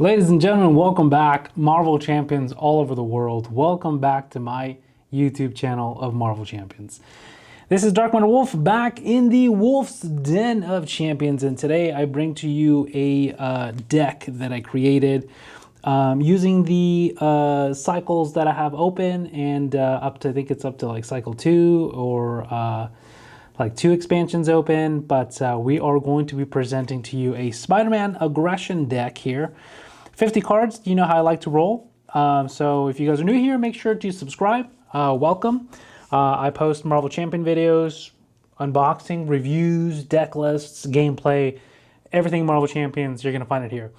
Ladies and gentlemen, welcome back, Marvel Champions all over the world. Welcome back to my YouTube channel of Marvel Champions. This is Dark Matter Wolf back in the Wolf's Den of Champions, and today I bring to you a deck that I created using the cycles that I have open and up to, I think it's up to like cycle 2 or like 2 expansions open, but we are going to be presenting to you a Spider-Man aggression deck here. 50 cards, you know how I like to roll. So if you guys are new here, make sure to subscribe. Welcome. I post Marvel Champion videos, unboxing, reviews, deck lists, gameplay, everything Marvel Champions, you're going to find it here.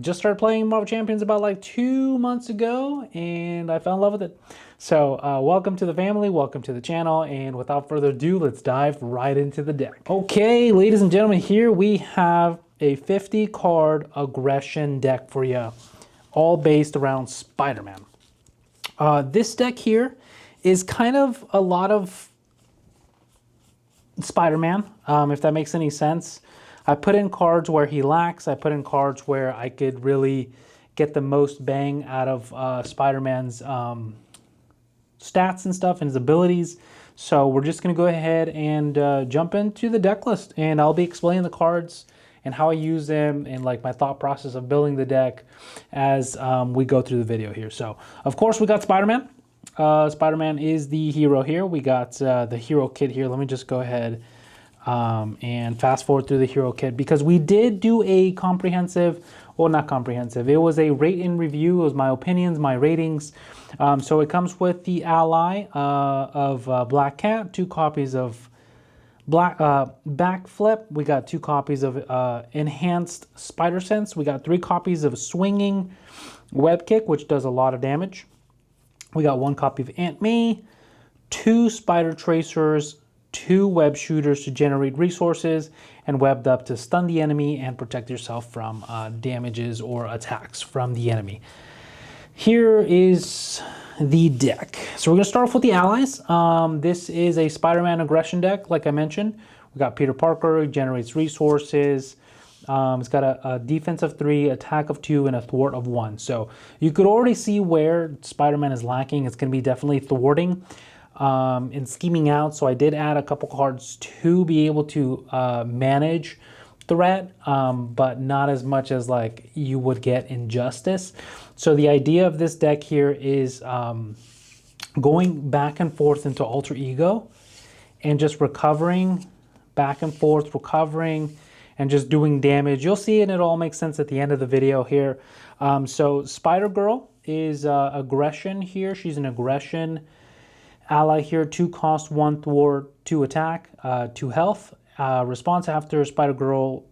Just started playing Marvel Champions about like 2 months ago, and I fell in love with it. So welcome to the family, welcome to the channel, and without further ado, let's dive right into the deck. Okay, ladies and gentlemen, here we have a 50 card aggression deck for you, all based around Spider-Man. This deck here is kind of a lot of Spider-Man, if that makes any sense. I put in cards where he lacks. I put in cards where I could really get the most bang out of Spider-Man's stats and stuff and his abilities. So we're just going to go ahead and jump into the deck list, and I'll be explaining the cards and how I use them and like my thought process of building the deck as we go through the video here. So of course we got Spider-Man. Spider-Man is the hero here. We got the hero kit here. Let me just go ahead and fast forward through the hero kit, because we did do a comprehensive, well, not comprehensive, it was a rate and review. It was my opinions, my ratings. So it comes with the ally of Black Cat, 2 copies of Backflip. We got 2 copies of enhanced Spider Sense. We got 3 copies of Swinging Web Kick, which does a lot of damage. We got 1 copy of Aunt May, 2 Spider Tracers, 2 web shooters to generate resources, and webbed up to stun the enemy and protect yourself from damages or attacks from the enemy. Here is the deck. So we're going to start off with the allies. This is a Spider-Man aggression deck, like I mentioned. We got Peter Parker, who generates resources. It's got a defense of 3, attack of 2, and a thwart of 1. So you could already see where Spider-Man is lacking. It's going to be definitely thwarting and scheming out. So I did add a couple cards to be able to manage threat, but not as much as like you would get in Justice. So the idea of this deck here is going back and forth into Alter Ego and just recovering, back and forth, recovering, and just doing damage. You'll see, and it all makes sense at the end of the video here. So Spider-Girl is aggression here. She's an aggression ally here. 2 cost, 1 thwart, 2 attack, 2 health. Response after Spider-Girl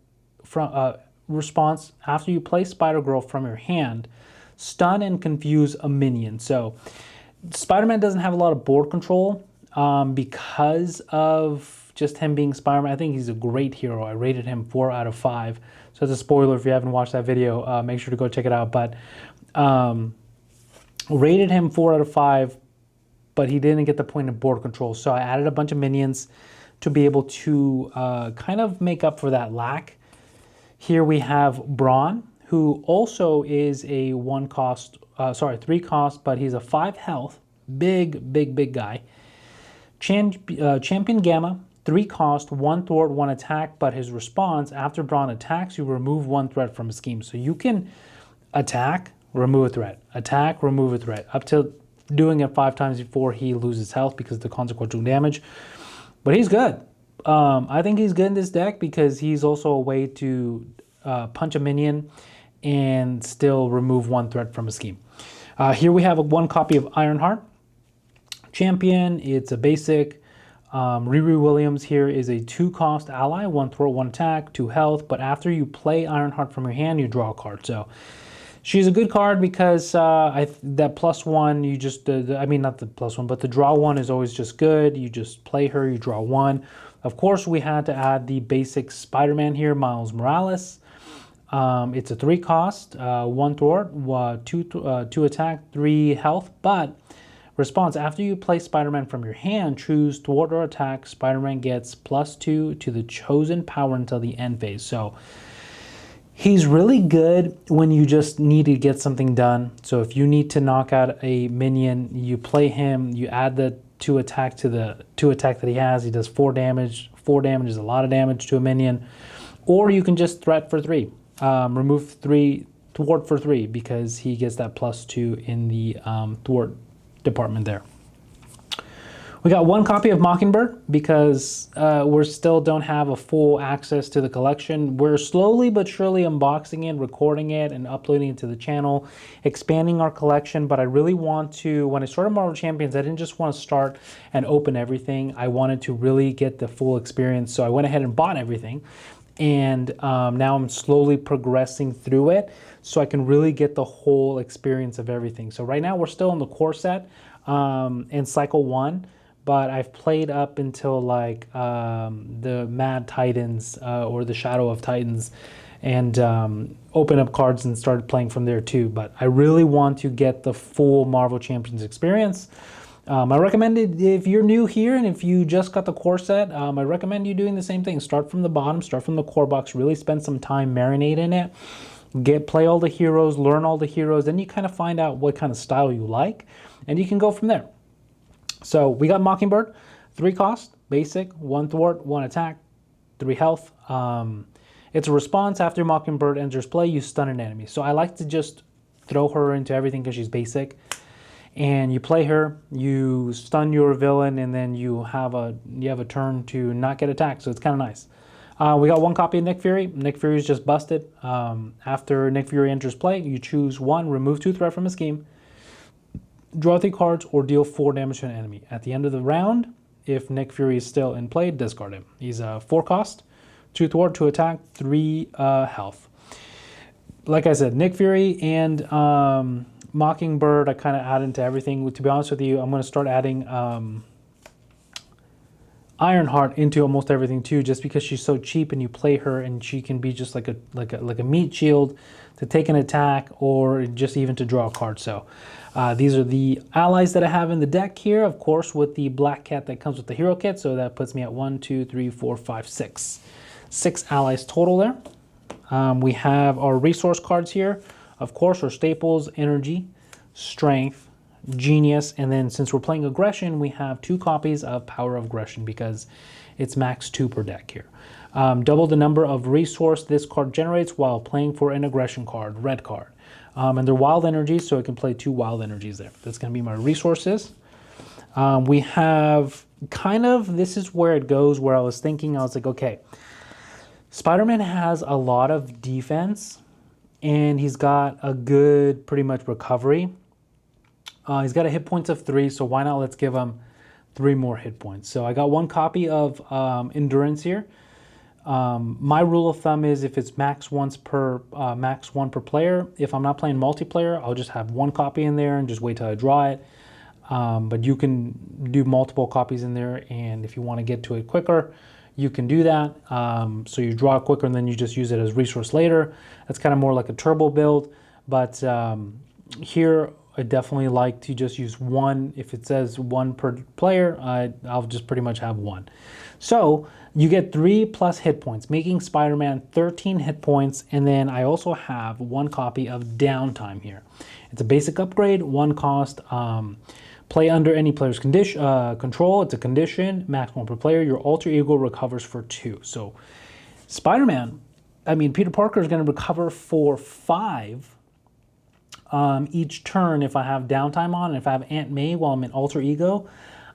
response after you play Spider-Girl from your hand, stun and confuse a minion. So Spider-Man doesn't have a lot of board control because of just him being Spider-Man. I think he's a great hero. I rated him 4 out of 5. So that's a spoiler if you haven't watched that video. Make sure to go check it out. But rated him 4 out of 5, but he didn't get the point of board control. So I added a bunch of minions to be able to kind of make up for that lack. Here we have Brawn, who also is a 3 cost, but he's a 5 health, big guy. Champion Gamma, 3 cost, 1 thwart, 1 attack, but his response after Brawn attacks, you remove 1 threat from a scheme. So you can attack, remove a threat, attack, remove a threat, up to doing it 5 times before he loses health because of the consequential damage. But he's good. I think he's good in this deck because he's also a way to punch a minion and still remove 1 threat from a scheme. Here we have 1 copy of Ironheart. Champion, it's a basic. Riri Williams here is a 2 cost ally, 1 thwart, 1 attack, 2 health. But after you play Ironheart from your hand, you draw a card. So she's a good card because that +1, you just, I mean, not the +1, but the draw 1 is always just good. You just play her, you draw 1. Of course, we had to add the basic Spider-Man here, Miles Morales. It's a 3 cost, 1 thwart, 2 attack, 3 health, but response, after you play Spider-Man from your hand, choose thwart or attack, Spider-Man gets +2 to the chosen power until the end phase. So He's really good when you just need to get something done. So if you need to knock out a minion, you play him, you add the 2 attack to the 2 attack that he has. He does 4 damage. 4 damage is a lot of damage to a minion. Or you can just threat for 3. Remove 3, thwart for 3, because he gets that +2 in the thwart department there. We got 1 copy of Mockingbird because we still don't have a full access to the collection. We're slowly but surely unboxing it, recording it, and uploading it to the channel, expanding our collection. But I really want to, when I started Marvel Champions, I didn't just want to start and open everything. I wanted to really get the full experience. So I went ahead and bought everything. And now I'm slowly progressing through it so I can really get the whole experience of everything. So right now we're still in the core set in cycle 1. But I've played up until like the Mad Titans or the Shadow of Titans and opened up cards and started playing from there too. But I really want to get the full Marvel Champions experience. I recommend it if you're new here and if you just got the core set, I recommend you doing the same thing. Start from the bottom, start from the core box, really spend some time marinating it. Play all the heroes, learn all the heroes, then you kind of find out what kind of style you like, and you can go from there. So we got Mockingbird, 3 cost, basic, 1 thwart, 1 attack, 3 health. It's a response after Mockingbird enters play, you stun an enemy. So I like to just throw her into everything because she's basic. And you play her, you stun your villain, and then you have a turn to not get attacked. So it's kind of nice. We got 1 copy of Nick Fury. Nick Fury is just busted. After Nick Fury enters play, you choose 1, remove 2 threat from his scheme. Draw 3 cards or deal 4 damage to an enemy. At the end of the round, if Nick Fury is still in play, discard him. He's a 4 cost, 2 thwart, 2 attack, 3 health. Like I said, Nick Fury and Mockingbird, I kind of add into everything. To be honest with you, I'm going to start adding Ironheart into almost everything too, just because she's so cheap and you play her and she can be just like a meat shield to take an attack or just even to draw a card. So these are the allies that I have in the deck here, of course, with the black cat that comes with the hero kit. So that puts me at 1, 2, 3, 4, 5, 6. 6 allies total there. We have our resource cards here, of course, our staples, energy, strength, genius, and then since we're playing aggression, we have 2 copies of Power of Aggression because it's max 2 per deck here. Double the number of resource this card generates while playing for an aggression card, red card. And they're wild energies, so I can play 2 wild energies there. That's going to be my resources. We have kind of, this is where it goes, where I was thinking, I was like, okay, Spider-Man has a lot of defense, and he's got a good, pretty much recovery. He's got a hit points of 3, so why not let's give him 3 more hit points. So I got 1 copy of Endurance here. My rule of thumb is if it's max 1 per player. If I'm not playing multiplayer, I'll just have 1 copy in there and just wait till I draw it. But you can do multiple copies in there, and if you want to get to it quicker, you can do that. So you draw it quicker and then you just use it as resource later. That's kind of more like a turbo build. But here I definitely like to just use 1. If it says 1 per player, I'll just pretty much have 1. So you get 3 plus hit points, making Spider-Man 13 hit points. And then I also have 1 copy of Downtime here. It's a basic upgrade, 1 cost. Play under any player's control. It's a condition, max 1 per player. Your alter ego recovers for 2. So Spider-Man, Peter Parker is going to recover for 5 each turn if I have Downtime on. And if I have Aunt May while I'm in alter ego,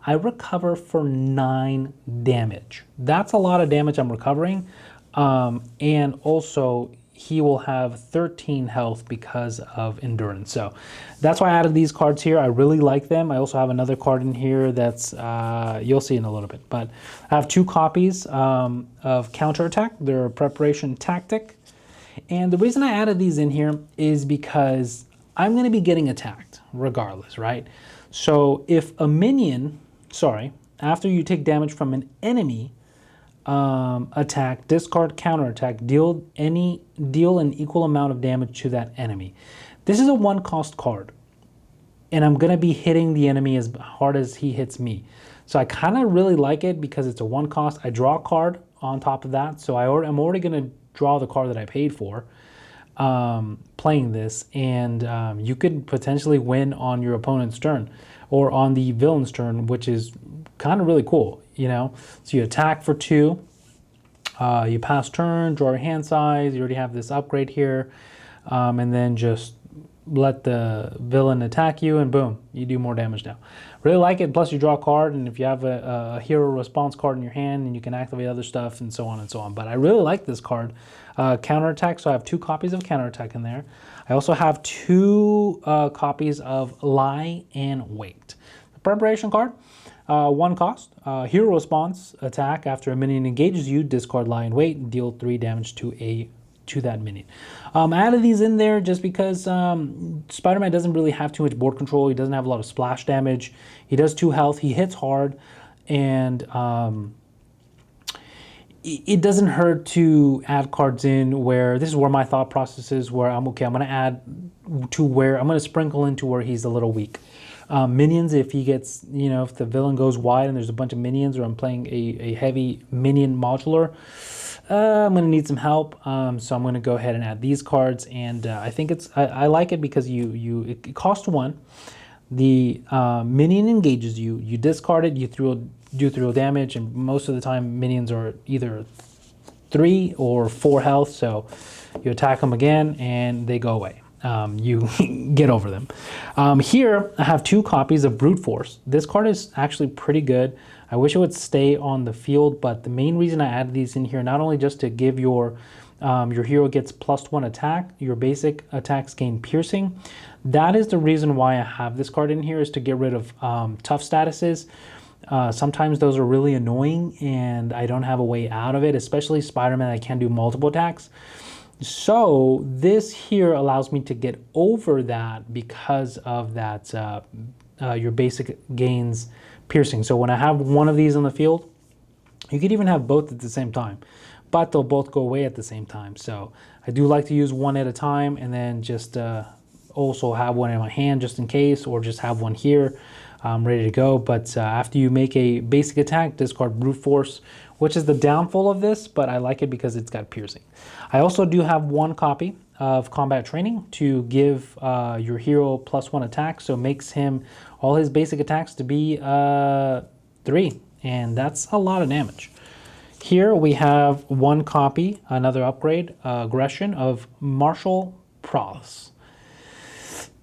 I recover for 9 damage. That's a lot of damage I'm recovering. And also he will have 13 health because of Endurance. So that's why I added these cards here. I really like them. I also have another card in here that's, you'll see in a little bit. But I have 2 copies of Counterattack. They're a preparation tactic. And the reason I added these in here is because I'm going to be getting attacked regardless, right? So if a minion, after you take damage from an enemy, attack, discard counterattack, deal an equal amount of damage to that enemy. This is a 1 cost card, and I'm going to be hitting the enemy as hard as he hits me. So I kind of really like it because it's a 1 cost. I draw a card on top of that, so I'm already going to draw the card that I paid for. playing this, and you could potentially win on your opponent's turn or on the villain's turn, which is kind of really cool, you know? So you attack for 2, you pass turn, draw your hand size, you already have this upgrade here, and then just let the villain attack you, and boom, you do more damage now. Really like it. Plus you draw a card, and if you have a hero response card in your hand, and you can activate other stuff and so on and so on. But I really like this card. Counterattack, so I have 2 copies of counterattack in there. I also have 2 copies of lie and wait. The preparation card, 1 cost. Hero response attack, after a minion engages you, discard lie and wait and deal 3 damage to that minion. I added these in there just because Spider-Man doesn't really have too much board control. He doesn't have a lot of splash damage. He does 2 health. He hits hard, and it doesn't hurt to add cards in where, this is where my thought process is, where I'm going to add to where I'm going to sprinkle into where he's a little weak. Minions, if he gets, you know, if the villain goes wide and there's a bunch of minions, or I'm playing a heavy minion modular, I'm going to need some help, so I'm going to go ahead and add these cards, and I think I like it because it costs 1. The minion engages you, you discard it, you do 3 damage, and most of the time minions are either 3 or 4 health, so you attack them again and they go away. You get over them. Here I have 2 copies of Brute Force. This card is actually pretty good. I wish it would stay on the field, but the main reason I added these in here, not only just to give your hero gets +1 attack, your basic attacks gain piercing. That is the reason why I have this card in here, is to get rid of tough statuses. Sometimes those are really annoying and I don't have a way out of it, especially Spider-Man, I can't do multiple attacks. So this here allows me to get over that because of that your basic gains piercing. So when I have one of these on the field, you could even have both at the same time, but they'll both go away at the same time. So I do like to use one at a time, and then just also have one in my hand just in case, or just have one here ready to go. But after you make a basic attack, discard Brute Force, which is the downfall of this, but I like it because it's got piercing. I also do have 1 copy of Combat Training to give your hero +1 attack, so it makes him all his basic attacks to be 3, and that's a lot of damage. Here we have 1 copy, another upgrade, aggression of martial prowess.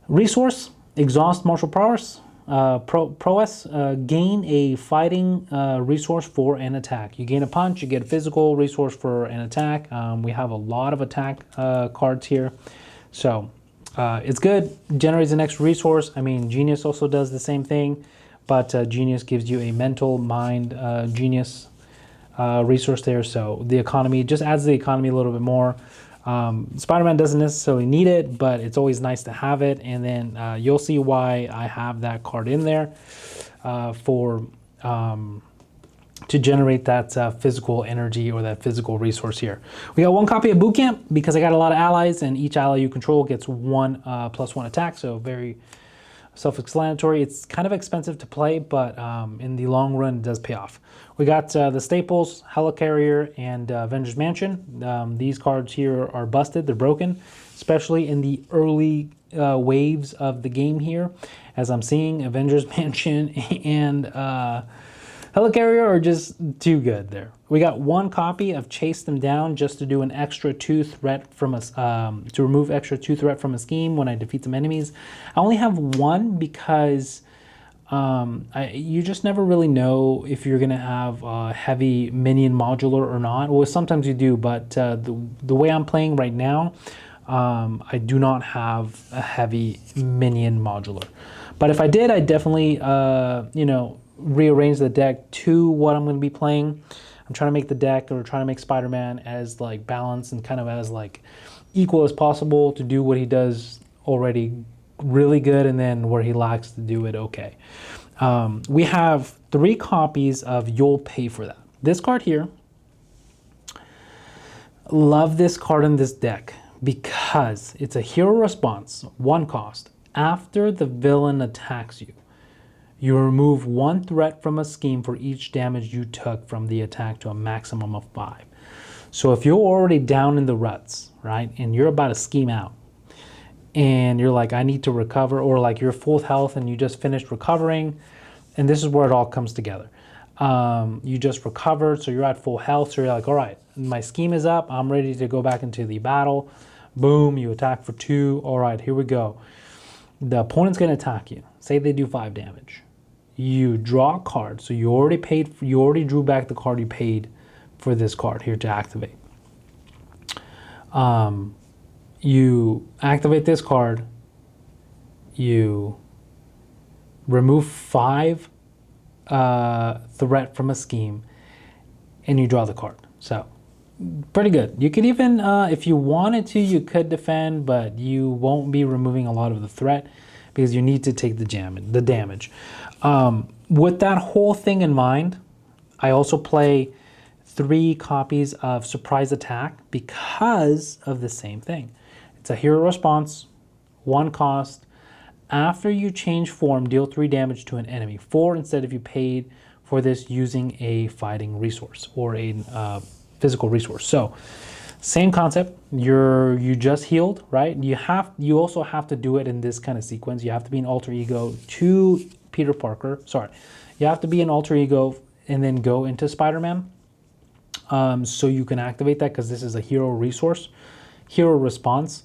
Resource, exhaust martial prowess. Prowess, gain a fighting resource for an attack. You gain a punch, you get a physical resource for an attack. We have a lot of attack cards here, so it's good. Generates an extra resource. I mean, Genius also does the same thing, but Genius gives you a mental mind Genius resource there, so the economy just adds the economy a little bit more. Spider-Man doesn't necessarily need it, but it's always nice to have it, and then you'll see why I have that card in there to generate that physical energy or that physical resource here. We got 1 copy of Boot Camp because I got a lot of allies, and each ally you control gets 1 +1 attack, so very self-explanatory. It's kind of expensive to play, but in the long run it does pay off. We got the staples, Helicarrier, and Avengers Mansion. These cards here are busted, they're broken, especially in the early waves of the game here. As I'm seeing, Avengers Mansion and Helicarrier are just too good there. We got 1 copy of Chase Them Down just to do an extra 2 threat from a, to remove extra 2 threat from a scheme when I defeat some enemies. I only have 1 because you just never really know if you're gonna have a heavy minion modular or not. Well, sometimes you do, but the way I'm playing right now, I do not have a heavy minion modular. But if I did, I'd definitely, you know, rearrange the deck to what I'm going to be playing. I'm trying to make the deck, or trying to make Spider-Man as like balanced and kind of as like equal as possible to do what he does already really good, and then where he lacks to do it okay. We have 3 copies of You'll Pay For That. This card here, love this card in this deck because it's a hero response, 1 cost. After the villain attacks you, you remove 1 threat from a scheme for each damage you took from the attack to a maximum of 5. So if you're already down in the ruts, right, and you're about to scheme out, and you're like, I need to recover, or like you're full health and you just finished recovering, and this is where it all comes together. You just recovered, so you're at full health, so you're like, all right, my scheme is up, I'm ready to go back into the battle. Boom, you attack for 2. All right, here we go. The opponent's going to attack you. Say they do 5 damage. You draw a card, so you already drew back the card you paid for this card here to activate. You activate this card, you remove 5 threat from a scheme, and you draw the card. So pretty good. You could even, if you wanted to, you could defend, but you won't be removing a lot of the threat because you need to take the damage. With that whole thing in mind, I also play 3 copies of Surprise Attack because of the same thing. It's a hero response, 1 cost. After you change form, deal 3 damage to an enemy. 4 instead if you paid for this using a fighting resource or a physical resource. So same concept. You just healed, right? You also have to do it in this kind of sequence. You have to be an alter ego to Peter Parker. Sorry, you have to be an alter ego and then go into Spider-Man. So you can activate that because this is a hero resource, hero response.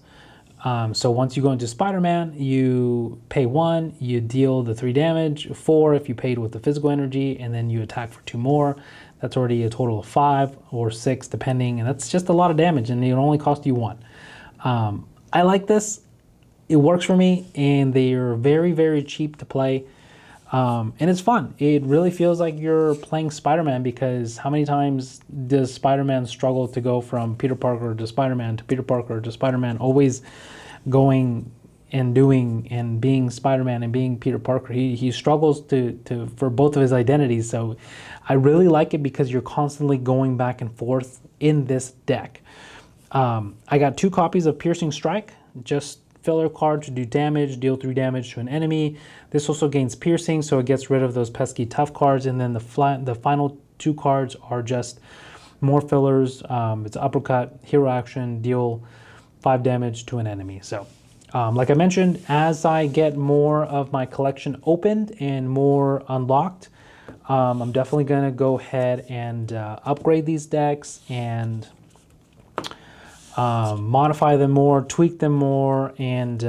So once you go into Spider-Man, you pay 1, you deal the 3 damage, 4 if you paid with the physical energy, and then you attack for 2 more. That's already a total of 5 or 6 depending, and that's just a lot of damage, and it only cost you 1. I like this. It works for me, and they are very, very cheap to play. And it's fun. It really feels like you're playing Spider-Man because how many times does Spider-Man struggle to go from Peter Parker to Spider-Man to Peter Parker to Spider-Man, always going and doing and being Spider-Man and being Peter Parker. He struggles for both of his identities. So I really like it because you're constantly going back and forth in this deck. I got 2 copies of Piercing Strike, just filler card to do damage, deal 3 damage to an enemy. This also gains piercing, so it gets rid of those pesky tough cards. And then the final 2 cards are just more fillers. It's uppercut, hero action, deal 5 damage to an enemy. So like I mentioned, as I get more of my collection opened and more unlocked, I'm definitely going to go ahead and upgrade these decks and modify them more, tweak them more, and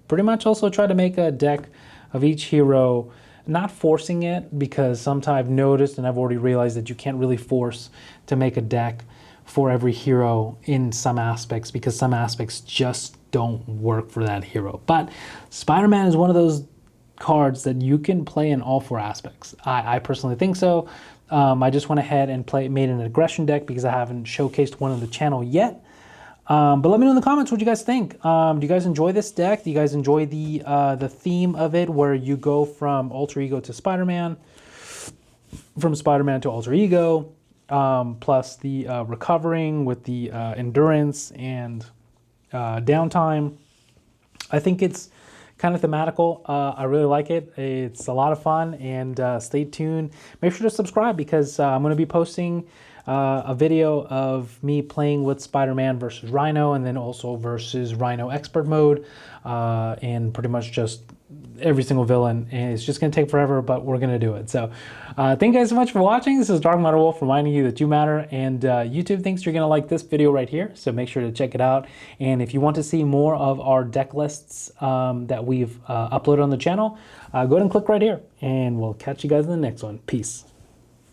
pretty much also try to make a deck of each hero, not forcing it, because sometimes I've noticed and I've already realized that you can't really force to make a deck for every hero in some aspects, because some aspects just don't work for that hero. But Spider-Man is one of those cards that you can play in all 4 aspects. I personally think so. I just went ahead and made an aggression deck because I haven't showcased one on the channel yet. But let me know in the comments what you guys think. Do you guys enjoy this deck? Do you guys enjoy the theme of it, where you go from alter ego to Spider-Man, from Spider-Man to alter ego, plus the recovering with the endurance and downtime? I think it's kind of thematical. I really like it. It's a lot of fun, and stay tuned. Make sure to subscribe because I'm going to be posting a video of me playing with Spider-Man versus Rhino, and then also versus Rhino Expert Mode, and pretty much just every single villain. And it's just going to take forever, but we're going to do it. So thank you guys so much for watching. This is Dark Matter Wolf reminding you that you matter, and YouTube thinks you're going to like this video right here, so make sure to check it out. And if you want to see more of our deck lists that we've uploaded on the channel, go ahead and click right here, and we'll catch you guys in the next one. Peace.